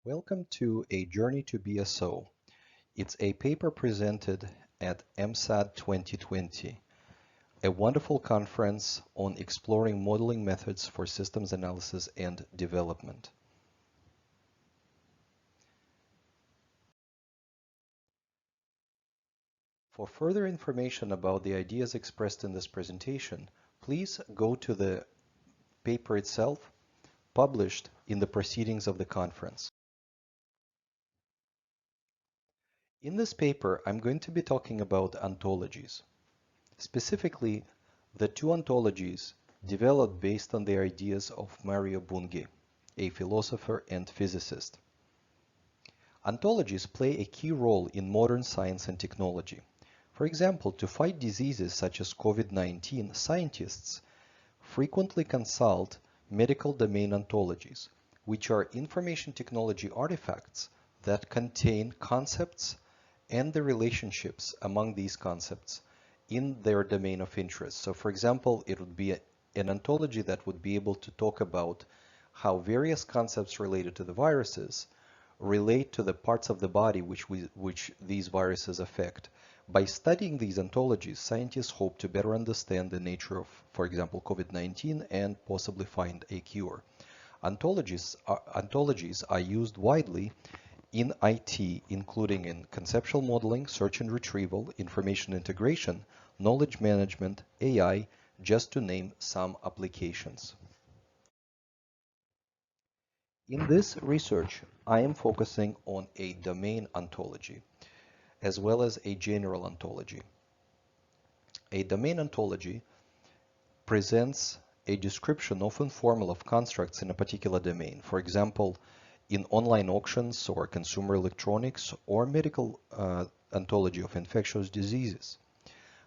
Welcome to A Journey to BSO. It's a paper presented at MSAD 2020, a wonderful conference on exploring modeling methods for systems analysis and development. For further information about the ideas expressed in this presentation, please go to the paper itself, published in the proceedings of the conference. In this paper, I'm going to be talking about ontologies. Specifically, the two ontologies developed based on the ideas of Mario Bunge, a philosopher and physicist. Ontologies play a key role in modern science and technology. For example, to fight diseases such as COVID-19, scientists frequently consult medical domain ontologies, which are information technology artifacts that contain concepts and the relationships among these concepts in their domain of interest. So for example, it would be an ontology that would be able to talk about how various concepts related to the viruses relate to the parts of the body which these viruses affect. By studying these ontologies, scientists hope to better understand the nature of, for example, COVID-19 and possibly find a cure. Ontologies are used widely in IT, including in conceptual modeling, search and retrieval, information integration, knowledge management, AI, just to name some applications. In this research, I am focusing on a domain ontology, as well as a general ontology. A domain ontology presents a description, often formal, of constructs in a particular domain. For example, in online auctions or consumer electronics or medical ontology of infectious diseases.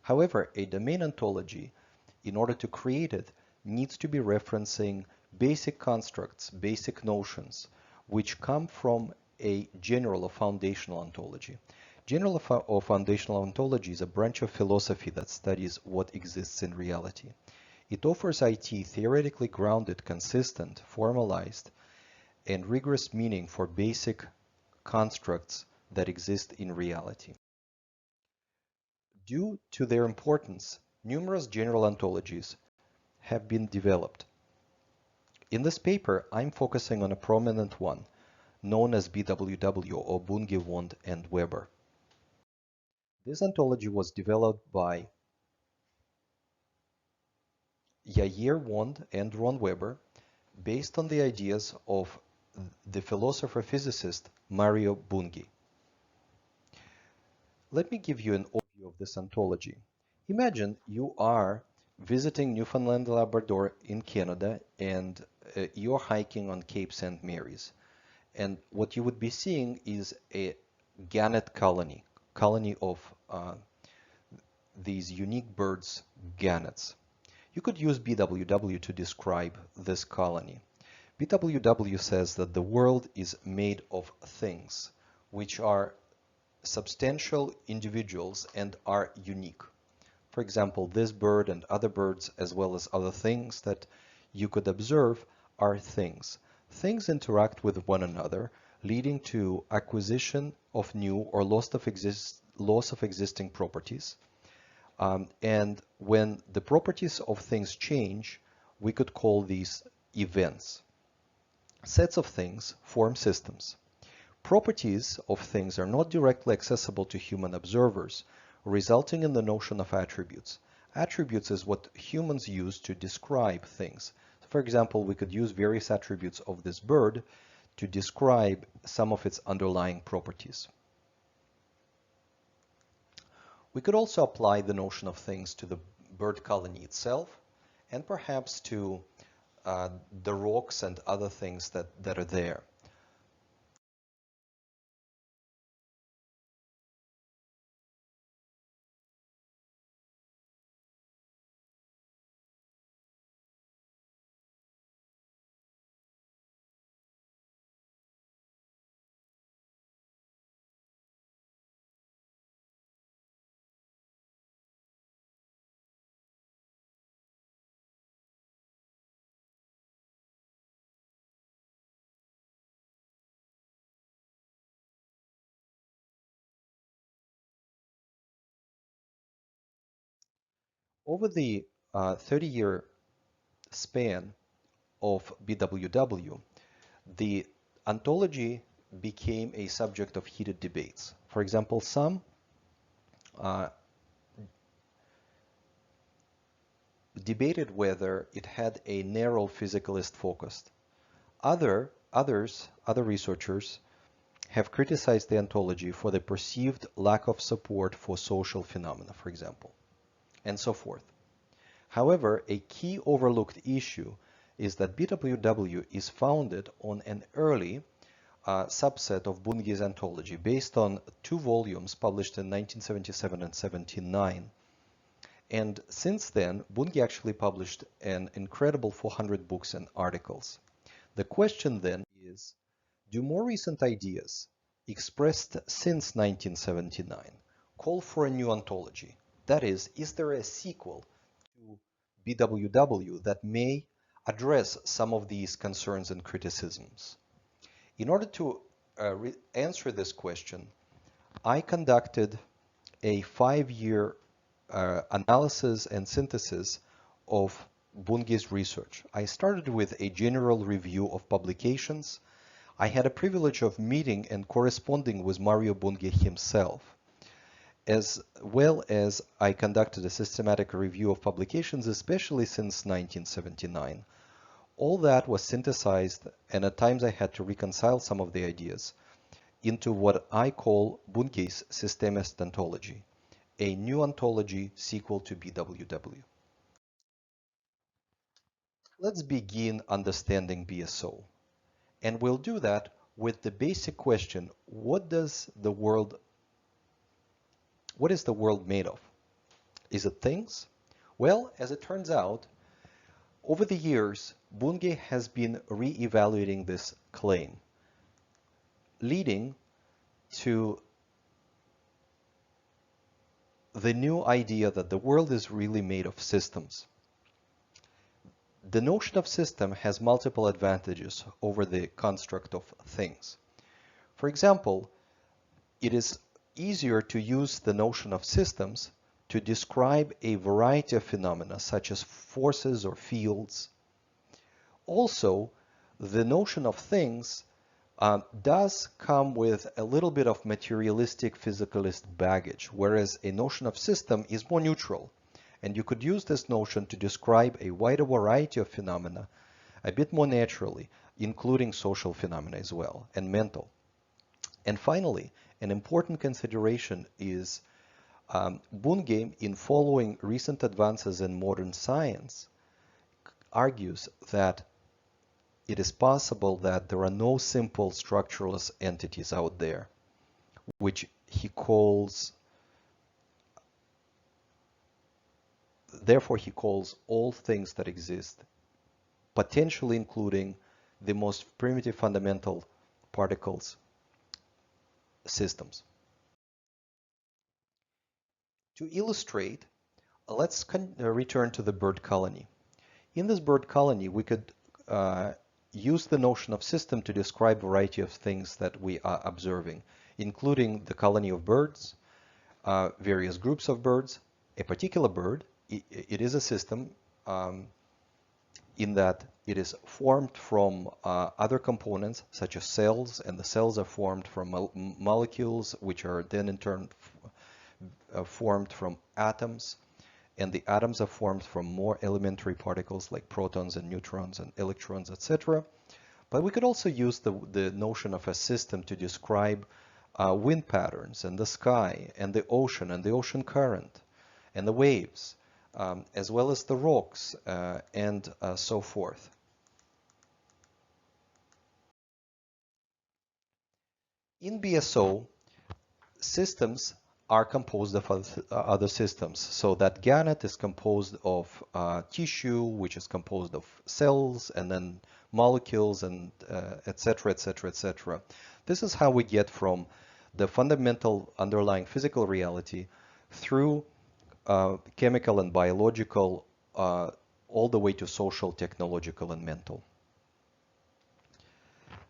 However, a domain ontology, in order to create it, needs to be referencing basic constructs, basic notions, which come from a general or foundational ontology. General or foundational ontology is a branch of philosophy that studies what exists in reality. It offers IT theoretically grounded, consistent, formalized, and rigorous meaning for basic constructs that exist in reality. Due to their importance, numerous general ontologies have been developed. In this paper, I'm focusing on a prominent one, known as BWW or Bunge-Wand-Weber. This ontology was developed by Yair Wand and Ron Weber based on the ideas of the philosopher-physicist Mario Bunge. Let me give you an overview of this ontology. Imagine you are visiting Newfoundland and Labrador in Canada and you're hiking on Cape St. Mary's. And what you would be seeing is a gannet colony of these unique birds, gannets. You could use BWW to describe this colony. BWW says that the world is made of things, which are substantial individuals and are unique. For example, this bird and other birds, as well as other things that you could observe, are things. Things interact with one another, leading to acquisition of new or loss of existing properties. And when the properties of things change, we could call these events. Sets of things form systems. Properties of things are not directly accessible to human observers, resulting in the notion of attributes. Attributes is what humans use to describe things. For example, we could use various attributes of this bird to describe some of its underlying properties. We could also apply the notion of things to the bird colony itself, and perhaps to the rocks and other things that are there. Over the 30-year span of BWW, the ontology became a subject of heated debates. For example, some uh, debated whether it had a narrow physicalist focus. Other researchers have criticized the ontology for the perceived lack of support for social phenomena, for example, and so forth. However, a key overlooked issue is that BWW is founded on an early subset of Bunge's ontology based on 2 volumes published in 1977 and 79. And since then, Bunge actually published an incredible 400 books and articles. The question then is, do more recent ideas expressed since 1979 call for a new ontology? That is there a sequel to BWW that may address some of these concerns and criticisms? In order to answer this question, I conducted a 5-year analysis and synthesis of Bunge's research. I started with a general review of publications. I had a privilege of meeting and corresponding with Mario Bunge himself, as well as I conducted a systematic review of publications, especially since 1979. All that was synthesized, and at times I had to reconcile some of the ideas into what I call Bunge's Systemist Ontology, a new ontology sequel to BWW. Let's begin understanding BSO, and we'll do that with the basic question, what is the world made of? Is it things? Well, as it turns out, over the years, Bunge has been re-evaluating this claim, leading to the new idea that the world is really made of systems. The notion of system has multiple advantages over the construct of things. For example, it is easier to use the notion of systems to describe a variety of phenomena such as forces or fields. Also, the notion of things does come with a little bit of materialistic physicalist baggage, whereas a notion of system is more neutral. And you could use this notion to describe a wider variety of phenomena a bit more naturally, including social phenomena as well, and mental. And finally, an important consideration is Bunge, in following recent advances in modern science, argues that it is possible that there are no simple structuralist entities out there, which he calls, therefore he calls all things that exist, potentially including the most primitive fundamental particles, systems. To illustrate, let's return to the bird colony. In this bird colony, we could use the notion of system to describe a variety of things that we are observing, including the colony of birds, various groups of birds, a particular bird. It is a system in that it is formed from other components such as cells, and the cells are formed from molecules, which are then in turn formed from atoms, and the atoms are formed from more elementary particles like protons and neutrons and electrons, etc. But we could also use the notion of a system to describe wind patterns and the sky and the ocean current and the waves, as well as the rocks and so forth. In BSO, systems are composed of other systems. So that gamete is composed of tissue, which is composed of cells, and then molecules, and etc., etc., etc. This is how we get from the fundamental underlying physical reality through chemical and biological, all the way to social, technological, and mental.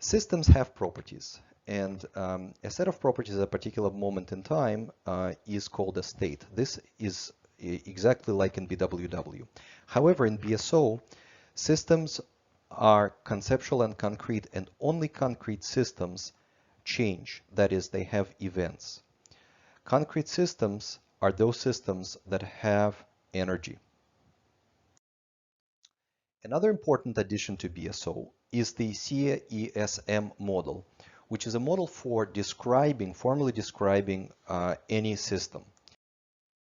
Systems have properties, and a set of properties at a particular moment in time is called a state. This is exactly like in BWW. However, in BSO, systems are conceptual and concrete, and only concrete systems change. That is, they have events. Concrete systems are those systems that have energy. Another important addition to BSO is the CESM model, which is a model for formally describing any system.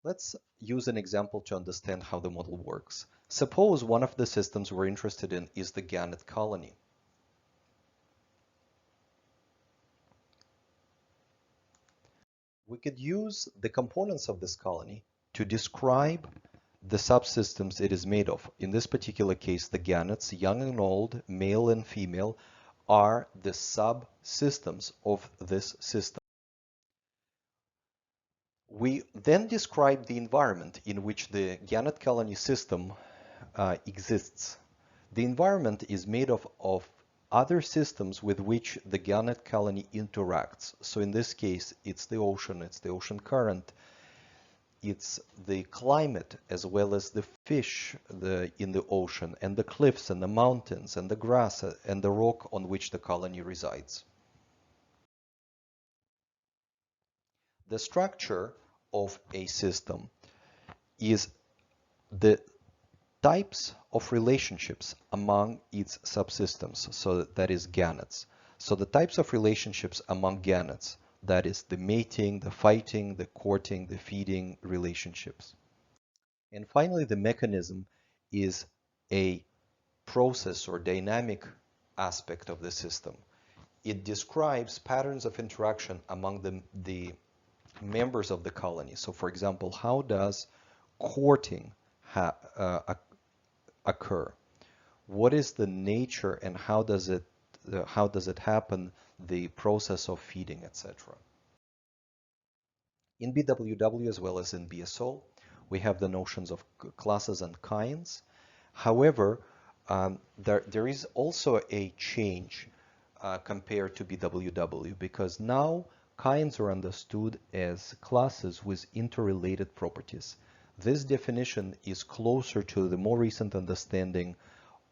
Let's use an example to understand how the model works. Suppose one of the systems we're interested in is the gannet colony. We could use the components of this colony to describe the subsystems it is made of. In this particular case, the gannets, young and old, male and female, are the subsystems of this system. We then describe the environment in which the gannet colony system exists. The environment is made of other systems with which the gannet colony interacts. So in this case, it's the ocean current, it's the climate as well as the fish in the ocean, and the cliffs and the mountains and the grass and the rock on which the colony resides. The structure of a system is the types of relationships among its subsystems, so that is gannets. So the types of relationships among gannets, that is the mating, the fighting, the courting, the feeding relationships. And finally, the mechanism is a process or dynamic aspect of the system. It describes patterns of interaction among the members of the colony. So for example, how does courting occur? What is the nature and how does it happen, the process of feeding, etc. In BWW as well as in BSO, we have the notions of classes and kinds. However, there is also a change compared to BWW, because now kinds are understood as classes with interrelated properties. This definition is closer to the more recent understanding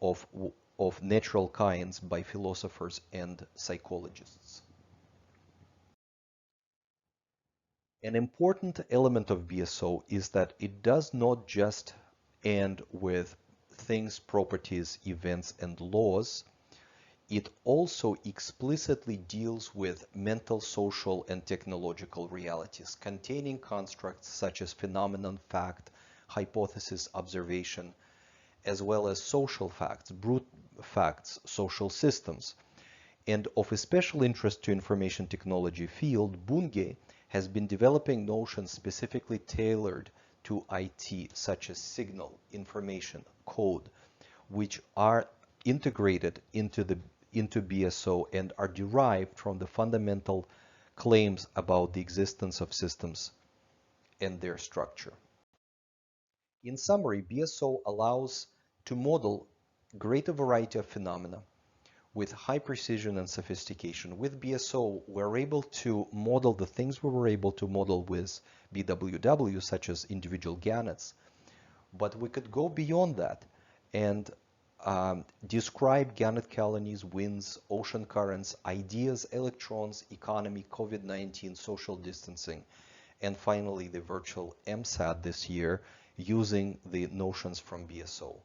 of natural kinds by philosophers and psychologists. An important element of BSO is that it does not just end with things, properties, events, and laws. It also explicitly deals with mental, social, and technological realities, containing constructs such as phenomenon, fact, hypothesis, observation, as well as social facts, brute facts, social systems. And of especial interest to information technology field, Bunge has been developing notions specifically tailored to IT, such as signal, information, code, which are integrated into BSO and are derived from the fundamental claims about the existence of systems and their structure. In summary, BSO allows to model greater variety of phenomena with high precision and sophistication. With BSO, we're able to model the things we were able to model with BWW, such as individual gannets, but we could go beyond that and describe gannet colonies, winds, ocean currents, ideas, electrons, economy, COVID-19, social distancing, and finally the virtual MSAT this year using the notions from BSO. So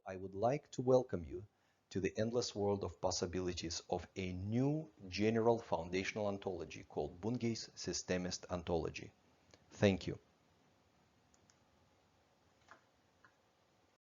I would like to welcome you to the endless world of possibilities of a new general foundational ontology called Bunge's Systemist Ontology. Thank you.